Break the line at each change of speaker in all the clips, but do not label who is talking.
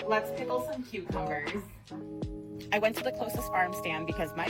let's pickle some cucumbers. I went to the closest farm stand because my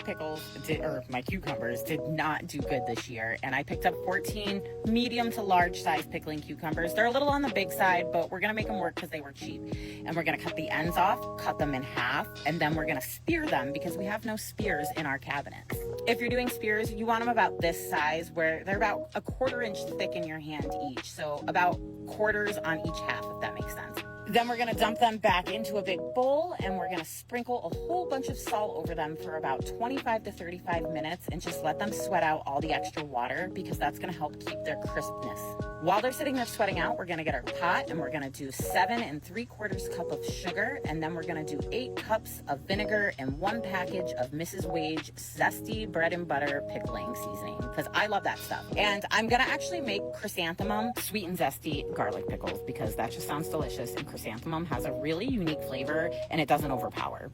cucumbers did not do good this year. And I picked up 14 medium to large size pickling cucumbers. They're a little on the big side, but we're gonna make them work because they were cheap. And we're gonna cut the ends off, cut them in half, and then we're gonna spear them because we have no spears in our cabinets. If you're doing spears, you want them about this size where they're about a 1/4 inch thick in your hand each. So about quarters on each half, if that makes sense. Then we're gonna dump them back into a big bowl and we're gonna sprinkle a whole bunch of salt over them for about 25 to 35 minutes and just let them sweat out all the extra water because that's gonna help keep their crispness. While they're sitting there sweating out, we're gonna get our pot and we're gonna do 7 3/4 cup of sugar, and then we're gonna do 8 cups of vinegar and 1 package of Mrs. Wage zesty bread and butter pickling seasoning because I love that stuff. And I'm gonna actually make chrysanthemum sweet and zesty garlic pickles because that just sounds delicious, and chrysanthemum has a really unique flavor and it doesn't overpower.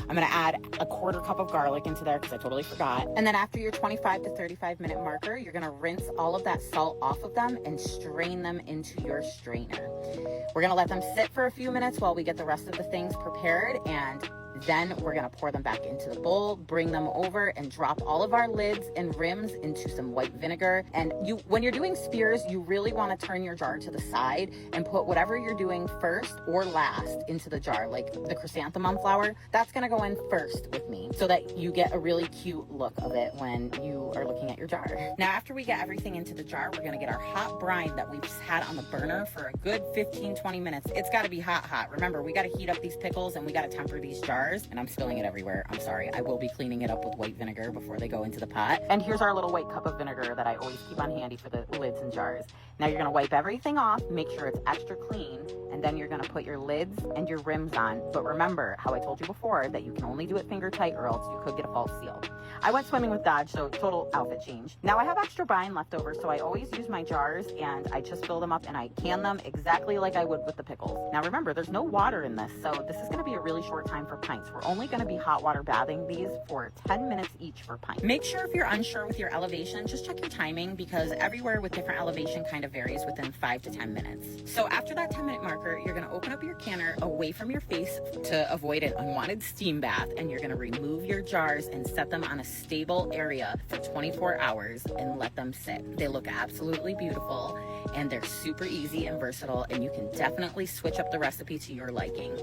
I'm gonna add a 1/4 cup of garlic into there because I totally forgot. And then after your 25 to 35 minute marker, you're gonna rinse all of that salt off of them and strain them into your strainer. We're gonna let them sit for a few minutes while we get the rest of the things prepared, and then we're gonna pour them back into the bowl, bring them over and drop all of our lids and rims into some white vinegar. And when you're doing spears, you really wanna turn your jar to the side and put whatever you're doing first or last into the jar. Like the chrysanthemum flower, that's gonna go in first with me so that you get a really cute look of it when you are looking at your jar. Now, after we get everything into the jar, we're gonna get our hot brine that we've had on the burner for a good 15-20 minutes. It's gotta be hot. Remember, we gotta heat up these pickles and we gotta temper these jars. And I'm spilling it everywhere. I'm sorry. I will be cleaning it up with white vinegar before they go into the pot. And here's our little white cup of vinegar that I always keep on handy for the lids and jars. Now you're gonna wipe everything off, make sure it's extra clean, and then you're gonna put your lids and your rims on. But remember how I told you before that you can only do it finger tight or else you could get a false seal. I went swimming with Dodge, so total outfit change. Now I have extra brine left over, so I always use my jars and I just fill them up and I can them exactly like I would with the pickles. Now remember, there's no water in this, so this is gonna be a really short time for pints. We're only gonna be hot water bathing these for 10 minutes each for pints. Make sure if you're unsure with your elevation, just check your timing because everywhere with different elevation kind of varies within 5 to 10 minutes. So after that 10-minute marker, you're gonna open up your canner away from your face to avoid an unwanted steam bath, and you're gonna remove your jars and set them on a stable area for 24 hours and let them sit. They look absolutely beautiful and they're super easy and versatile, and you can definitely switch up the recipe to your liking.